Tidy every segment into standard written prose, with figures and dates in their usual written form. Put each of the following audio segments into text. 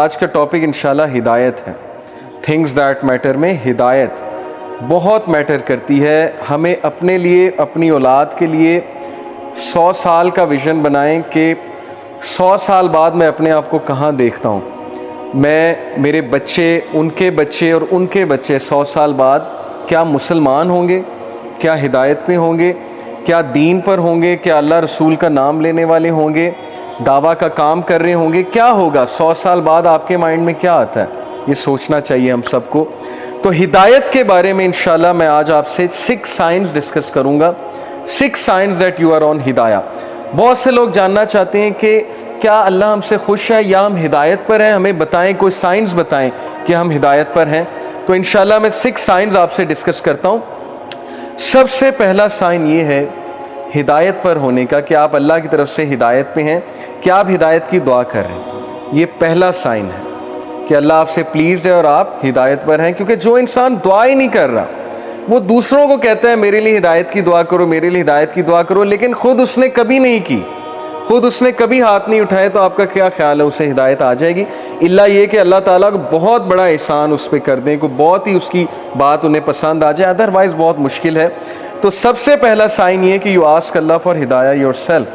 آج کا ٹاپک انشاءاللہ ہدایت ہے. تھنگز دیٹ میٹر میں ہدایت بہت میٹر کرتی ہے. ہمیں اپنے لیے، اپنی اولاد کے لیے 100 سال کا ویژن بنائیں کہ 100 سال بعد میں اپنے آپ کو کہاں دیکھتا ہوں. میں، میرے بچے، ان کے بچے اور ان کے بچے 100 سال بعد کیا مسلمان ہوں گے، کیا ہدایت میں ہوں گے، کیا دین پر ہوں گے، کیا اللہ رسول کا نام لینے والے ہوں گے، دعویٰ کا کام کر رہے ہوں گے. کیا ہوگا 100 سال بعد؟ آپ کے مائنڈ میں کیا آتا ہے؟ یہ سوچنا چاہیے ہم سب کو. تو ہدایت کے بارے میں انشاءاللہ میں آج آپ سے 6 سائنز ڈسکس کروں گا. 6 signs that you are on ہدایہ. بہت سے لوگ جاننا چاہتے ہیں کہ کیا اللہ ہم سے خوش ہے یا ہم ہدایت پر ہیں؟ ہمیں بتائیں، کوئی سائنز بتائیں کہ ہم ہدایت پر ہیں. تو انشاءاللہ میں 6 سائنز آپ سے ڈسکس کرتا ہوں. سب سے پہلا سائن یہ ہے ہدایت پر ہونے کا کہ آپ اللہ کی طرف سے ہدایت پہ ہیں، کہ آپ ہدایت کی دعا کر رہے ہیں. یہ پہلا سائن ہے کہ اللہ آپ سے پلیزڈ ہے اور آپ ہدایت پر ہیں. کیونکہ جو انسان دعا ہی نہیں کر رہا، وہ دوسروں کو کہتا ہے میرے لیے ہدایت کی دعا کرو، میرے لیے ہدایت کی دعا کرو، لیکن خود اس نے کبھی نہیں کی، خود اس نے کبھی ہاتھ نہیں اٹھائے. تو آپ کا کیا خیال ہے اسے ہدایت آ جائے گی؟ الا یہ کہ اللہ تعالیٰ کو بہت بڑا احسان اس پہ کر دیں، کو بہت ہی اس کی بات انہیں پسند آ جائے، ادروائز بہت مشکل ہے. تو سب سے پہلا سائن یہ کہ یو آسک اللہ فار ہدایہ یور سیلف،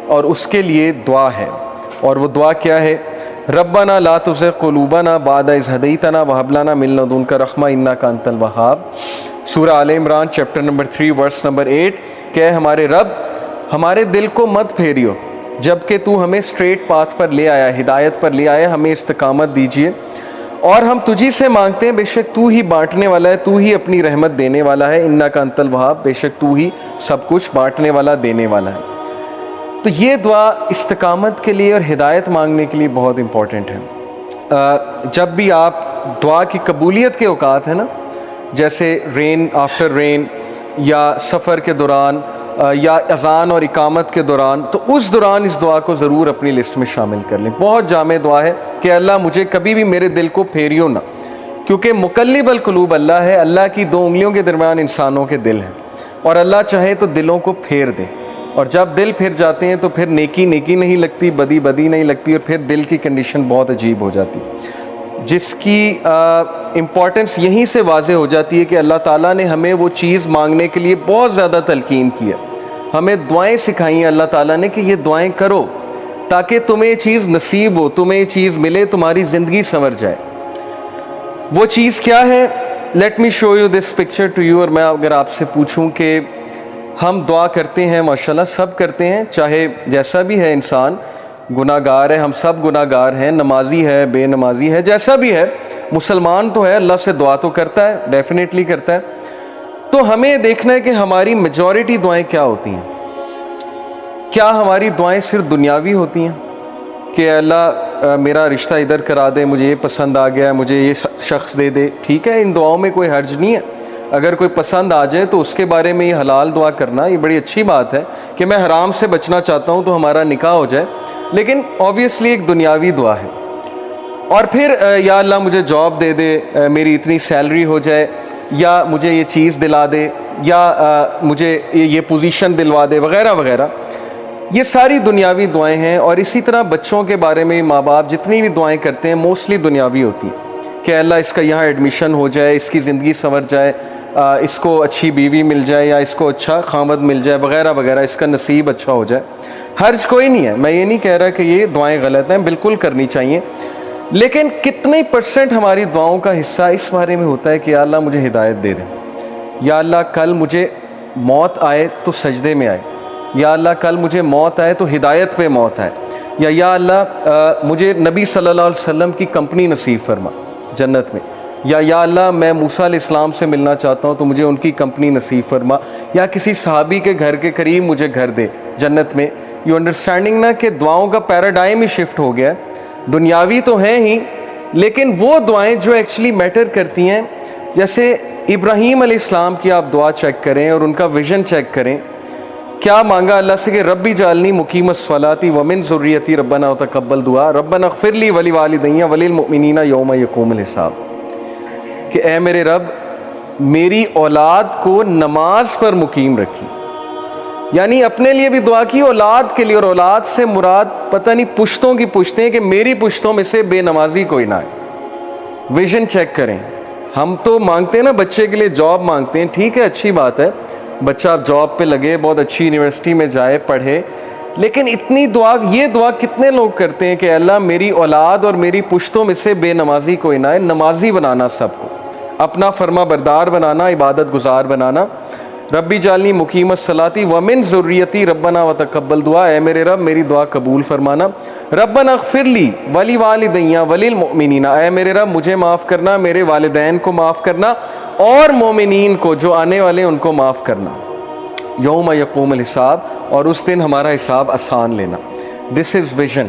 اور اس کے لیے دعا ہے. اور وہ دعا کیا ہے؟ ربنا لا تزغ قلوبنا بعد اذ ہدیتنا وہب لنا من لدنک رحمہ انک انت الوہاب. سورہ آل عمران چیپٹر نمبر 3 ورس نمبر 8 کہ ہمارے رب ہمارے دل کو مت پھیریو جبکہ تو ہمیں اسٹریٹ پاتھ پر لے آیا، ہدایت پر لے آیا، ہمیں استقامت دیجیے. اور ہم تجھی سے مانگتے ہیں، بے شک تو ہی بانٹنے والا ہے، تو ہی اپنی رحمت دینے والا ہے. انک انت الوہاب، بے شک تو ہی سب کچھ بانٹنے والا، دینے والا ہے. تو یہ دعا استقامت کے لیے اور ہدایت مانگنے کے لیے بہت امپورٹنٹ ہے. جب بھی آپ دعا کی قبولیت کے اوقات ہیں نا، جیسے رین آفٹر رین، یا سفر کے دوران، یا اذان اور اقامت کے دوران، تو اس دوران اس دعا کو ضرور اپنی لسٹ میں شامل کر لیں. بہت جامع دعا ہے کہ اللہ مجھے کبھی بھی میرے دل کو پھیریو نہ، کیونکہ مقلب القلوب اللہ ہے. اللہ کی 2 انگلیوں کے درمیان انسانوں کے دل ہیں، اور اللہ چاہے تو دلوں کو پھیر دے. اور جب دل پھر جاتے ہیں تو پھر نیکی نیکی نہیں لگتی، بدی بدی نہیں لگتی، اور پھر دل کی کنڈیشن بہت عجیب ہو جاتی، جس کی امپورٹنس یہیں سے واضح ہو جاتی ہے کہ اللہ تعالیٰ نے ہمیں وہ چیز مانگنے کے لیے بہت زیادہ تلقین کی ہے. ہمیں دعائیں سکھائی ہیں اللہ تعالیٰ نے کہ یہ دعائیں کرو تاکہ تمہیں یہ چیز نصیب ہو، تمہیں یہ چیز ملے، تمہاری زندگی سنور جائے. وہ چیز کیا ہے؟ Let me show you this picture to you. اور میں اگر آپ سے پوچھوں کہ ہم دعا کرتے ہیں، ماشاءاللہ سب کرتے ہیں، چاہے جیسا بھی ہے انسان، گناہ گار ہے، ہم سب گناہ گار ہیں، نمازی ہے، بے نمازی ہے، جیسا بھی ہے، مسلمان تو ہے، اللہ سے دعا تو کرتا ہے، ڈیفینیٹلی کرتا ہے. تو ہمیں دیکھنا ہے کہ ہماری میجورٹی دعائیں کیا ہوتی ہیں. کیا ہماری دعائیں صرف دنیاوی ہوتی ہیں کہ اللہ میرا رشتہ ادھر کرا دے، مجھے یہ پسند آ گیا ہے، مجھے یہ شخص دے دے؟ ٹھیک ہے، ان دعاؤں میں کوئی حرج نہیں ہے. اگر کوئی پسند آ جائے تو اس کے بارے میں یہ حلال دعا کرنا یہ بڑی اچھی بات ہے کہ میں حرام سے بچنا چاہتا ہوں تو ہمارا نکاح ہو جائے. لیکن اوبویسلی ایک دنیاوی دعا ہے. اور پھر یا اللہ مجھے جاب دے دے، میری اتنی سیلری ہو جائے، یا مجھے یہ چیز دلا دے، یا مجھے یہ پوزیشن دلوا دے، وغیرہ وغیرہ. یہ ساری دنیاوی دعائیں ہیں. اور اسی طرح بچوں کے بارے میں ماں باپ جتنی بھی دعائیں کرتے ہیں موسٹلی دنیاوی ہوتی ہیں کہ اللہ اس کا یہاں ایڈمیشن ہو جائے، اس کی زندگی سنور جائے، اس کو اچھی بیوی مل جائے، یا اس کو اچھا خامد مل جائے، وغیرہ وغیرہ، اس کا نصیب اچھا ہو جائے. حرج کوئی نہیں ہے، میں یہ نہیں کہہ رہا کہ یہ دعائیں غلط ہیں، بالکل کرنی چاہیے. لیکن کتنے % ہماری دعاؤں کا حصہ اس بارے میں ہوتا ہے کہ یا اللہ مجھے ہدایت دے دے، یا اللہ کل مجھے موت آئے تو سجدے میں آئے، یا اللہ کل مجھے موت آئے تو ہدایت پہ موت آئے، یا اللہ مجھے نبی صلی اللہ علیہ وسلم کی کمپنی نصیب فرما جنت میں، یا اللہ میں موسیٰ علیہ السلام سے ملنا چاہتا ہوں تو مجھے ان کی کمپنی نصیب فرما، یا کسی صحابی کے گھر کے قریب مجھے گھر دے جنت میں. یو انڈرسٹینڈنگ نا کہ دعاؤں کا پیراڈائم ہی شفٹ ہو گیا ہے. دنیاوی تو ہیں ہی، لیکن وہ دعائیں جو ایکچولی میٹر کرتی ہیں، جیسے ابراہیم علیہ السلام کی آپ دعا چیک کریں اور ان کا ویژن چیک کریں. کیا مانگا اللہ سے کہ ربی جعلنی مقیم الصلاۃ ومن ذریتی ربنا وتقبل دعا ربنا اغفر لی ولوالدی وللمؤمنین یوم یقوم الحساب، کہ اے میرے رب میری اولاد کو نماز پر مقیم رکھی. یعنی اپنے لیے بھی دعا کی، اولاد کے لیے، اور اولاد سے مراد پتہ نہیں پشتوں کی پشتیں کہ میری پشتوں میں سے بے نمازی کوئی نہ آئے۔ ویژن چیک کریں، ہم تو مانگتے ہیں نا بچے کے لیے جاب مانگتے ہیں، ٹھیک ہے اچھی بات ہے، بچہ اب جاب پہ لگے، بہت اچھی یونیورسٹی میں جائے، پڑھے، لیکن اتنی دعا، یہ دعا کتنے لوگ کرتے ہیں کہ اللہ میری اولاد اور میری پشتوں میں سے بے نمازی کوئی نہ آئے۔ نمازی بنانا سب کو، اپنا فرما بردار بنانا، عبادت گزار بنانا۔ ربی جعلنی مقیم الصلاۃ ومن ذریتی ربنا وتقبل دعا، اے میرے رب میری دعا قبول فرمانا۔ ربنا اغفر لی ولی والدیّ وللمؤمنین، اے میرے رب مجھے معاف کرنا، میرے والدین کو معاف کرنا، اور مومنین کو جو آنے والے ان کو معاف کرنا۔ یوم یقوم الحساب، اور اس دن ہمارا حساب آسان لینا۔ دس از ویژن،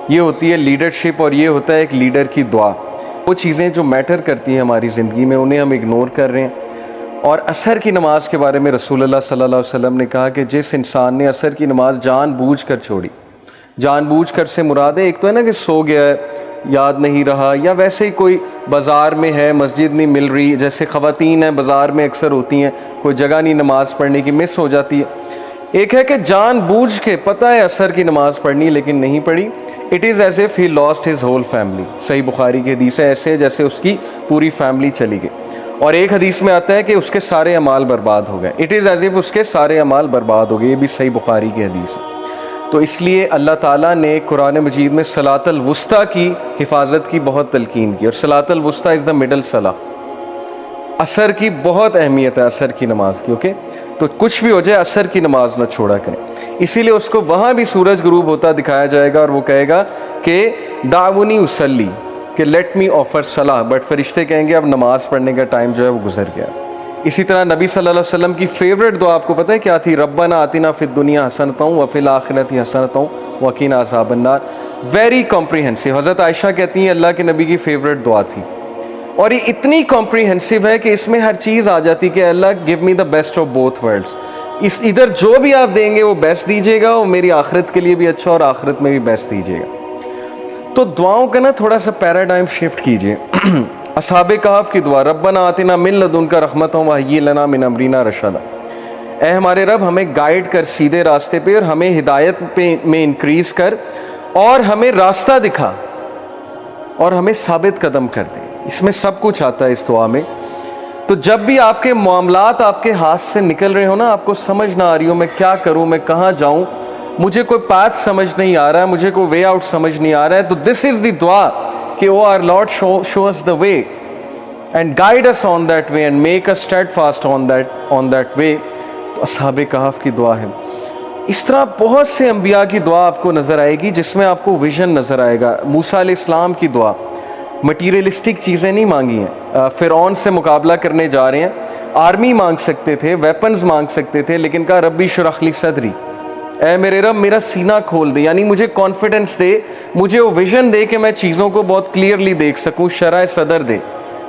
یہ ہوتی ہے لیڈرشپ، اور یہ ہوتا ہے ایک لیڈر کی دعا۔ وہ چیزیں جو میٹر کرتی ہیں ہماری زندگی میں انہیں ہم اگنور کر رہے ہیں۔ اور عصر کی نماز کے بارے میں رسول اللہ صلی اللہ علیہ وسلم نے کہا کہ جس انسان نے عصر کی نماز جان بوجھ کر چھوڑی، جان بوجھ کر سے مراد ہے ایک تو ہے نا کہ سو گیا ہے، یاد نہیں رہا، یا ویسے ہی کوئی بازار میں ہے، مسجد نہیں مل رہی، جیسے خواتین ہیں بازار میں اکثر ہوتی ہیں، کوئی جگہ نہیں نماز پڑھنے کی، مس ہو جاتی ہے۔ ایک ہے کہ جان بوجھ کے پتہ ہے عصر کی نماز پڑھنی لیکن نہیں پڑھی، it is as if he lost his whole family. صحیح بخاری کی حدیث ہے، ایسے جیسے اس کی پوری فیملی چلی گئی۔ اور ایک حدیث میں آتا ہے کہ اس کے سارے اعمال برباد ہو گئے، اٹ از ایز اف اس کے سارے اعمال برباد ہو گئے، یہ بھی صحیح بخاری کی حدیث ہے۔ تو اس لیے اللہ تعالیٰ نے قرآن مجید میں صلاۃ الوسطیٰ کی حفاظت کی بہت تلقین کی، اور صلاۃ الوسطیٰ از دا مڈل صلاۃ۔ عصر کی بہت اہمیت ہے، عصر کی نماز کی، اوکے؟ تو کچھ بھی ہو جائے عصر کی نماز نہ چھوڑا کریں۔ اسی لیے اس کو وہاں بھی سورج غروب ہوتا دکھایا جائے گا، اور وہ کہے گا کہ دعونی اصلی، کہ لیٹ می آفر صلاح، بٹ فرشتے کہیں گے اب نماز پڑھنے کا ٹائم جو ہے وہ گزر گیا۔ اسی طرح نبی صلی اللہ علیہ وسلم کی فیوریٹ دعا آپ کو پتہ ہے کیا تھی؟ ربنا آتنا فی الدنیا حسنۃ وفی الآخرۃ حسنۃ وقنا عذاب النار۔ ویری کمپریہنسو، حضرت عائشہ کہتی ہیں اللہ کے نبی کی فیوریٹ دعا تھی، اور یہ اتنی کمپریہنسو ہے کہ اس میں ہر چیز آ جاتی کہ اللہ give me the best of both worlds, اس ادھر جو بھی آپ دیں گے وہ بیسٹ دیجیے گا، اور میری آخرت کے لیے بھی اچھا، اور آخرت میں بھی بیسٹ دیجیے گا۔ تو دعاؤں کا نا تھوڑا سا پیراڈائم شفٹ کیجئے۔ اصحاب کہف کی دعا، ربنا آتنا من لدنک رحمۃ وہیئ لنا من امرنا رشدا، اے ہمارے رب ہمیں گائیڈ کر سیدھے راستے پہ، اور ہمیں ہدایت میں انکریز کر، اور ہمیں راستہ دکھا، اور ہمیں ثابت قدم کر دے۔ اس میں سب کچھ آتا ہے اس دعا میں۔ تو جب بھی آپ کے معاملات آپ کے ہاتھ سے نکل رہے ہو نا، آپ کو سمجھ نہ آ رہی ہو میں کیا کروں، میں کہاں جاؤں، مجھے کوئی پاتھ سمجھ نہیں آ رہا ہے، مجھے کوئی وے آؤٹ سمجھ نہیں آ رہا ہے، تو دس از دی دعا کہ O our Lord show us the way and guide us on that way and make us steadfast on that way. تو اصحاب کہف کی دعا ہے۔ اس طرح بہت سے انبیاء کی دعا آپ کو نظر آئے گی جس میں آپ کو ویژن نظر آئے گا۔ موسیٰ علیہ السلام کی دعا، مٹیریلسٹک چیزیں نہیں مانگی ہیں، فرعون سے مقابلہ کرنے جا رہے ہیں، آرمی مانگ سکتے تھے، ویپنز مانگ سکتے تھے، لیکن کہا ربی اشرح لی صدری، اے میرے رب میرا سینہ کھول دے، یعنی مجھے کانفیڈنس دے، مجھے وہ ویژن دے کہ میں چیزوں کو بہت کلیئرلی دیکھ سکوں، شرح صدر دے،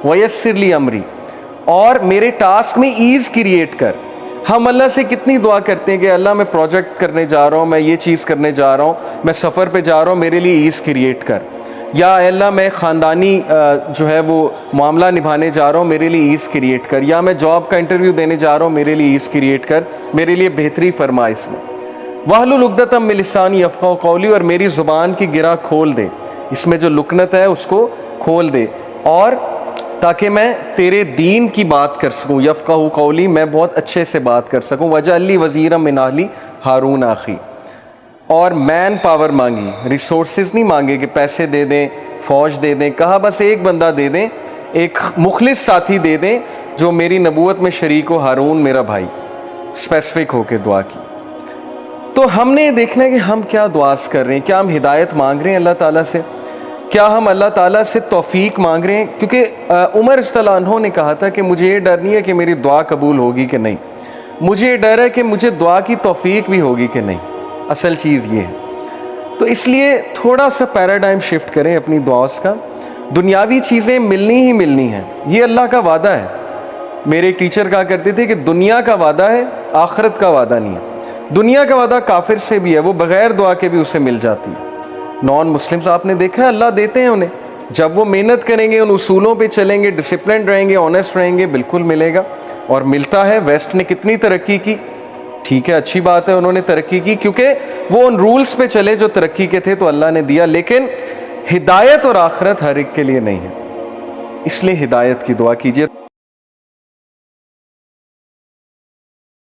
ویسر لی امری، اور میرے ٹاسک میں ایز کریٹ کر۔ ہم اللہ سے کتنی دعا کرتے ہیں کہ اللہ میں پروجیکٹ کرنے جا رہا ہوں، میں یہ چیز کرنے جا رہا ہوں، میں سفر پہ جا رہا ہوں، میرے لیے ایز کریٹ کر، یا اے اللہ میں خاندانی جو ہے وہ معاملہ نبھانے جا رہا ہوں، میرے لیے ایز کریٹ کر، یا میں جاب کا انٹرویو دینے جا رہا ہوں، میرے لیے ایز کریٹ کر، میرے لیے بہتری فرما اس میں۔ واحلل عقدۃ من لسانی یفقہوا قولی، اور میری زبان کی گرہ کھول دے، اس میں جو لکنت ہے اس کو کھول دے، اور تاکہ میں تیرے دین کی بات کر سکوں، یفقہوا قولی، میں بہت اچھے سے بات کر سکوں، واجعل لی وزیرا من اہلی ہارون اخی، اور مین پاور مانگی، ریسورسز نہیں مانگے کہ پیسے دے دیں، فوج دے دیں، کہا بس ایک بندہ دے دیں، ایک مخلص ساتھی دے دیں جو میری نبوت میں شریک ہو، ہارون میرا بھائی، اسپیسیفک ہو کے دعا کی۔ تو ہم نے یہ دیکھنا ہے کہ ہم کیا دعاز کر رہے ہیں، کیا ہم ہدایت مانگ رہے ہیں اللہ تعالیٰ سے، کیا ہم اللہ تعالیٰ سے توفیق مانگ رہے ہیں، کیونکہ عمر رضی اللہ عنہ نے کہا تھا کہ مجھے یہ ڈر نہیں ہے کہ میری دعا قبول ہوگی کہ نہیں، مجھے یہ ڈر ہے کہ مجھے دعا کی توفیق بھی ہوگی کہ نہیں، اصل چیز یہ ہے۔ تو اس لیے تھوڑا سا پیراڈائم شفٹ کریں اپنی دعاؤں کا، دنیاوی چیزیں ملنی ہی ملنی ہیں، یہ اللہ کا وعدہ ہے۔ میرے ایک ٹیچر کہا کرتے تھے کہ دنیا کا وعدہ ہے، آخرت کا وعدہ نہیں ہے۔ دنیا کا وعدہ کافر سے بھی ہے، وہ بغیر دعا کے بھی اسے مل جاتی ہے۔ نان مسلمز آپ نے دیکھا ہے اللہ دیتے ہیں انہیں، جب وہ محنت کریں گے، ان اصولوں پہ چلیں گے، ڈسپلنڈ رہیں گے، آنیسٹ رہیں گے، بالکل ملے گا، اور ملتا ہے۔ ویسٹ نے کتنی ترقی کی، ٹھیک ہے اچھی بات ہے انہوں نے ترقی کی کیونکہ وہ ان رولز پہ چلے جو ترقی کے تھے تو اللہ نے دیا، لیکن ہدایت اور آخرت ہر ایک کے لیے نہیں ہے، اس لیے ہدایت کی دعا کیجیے۔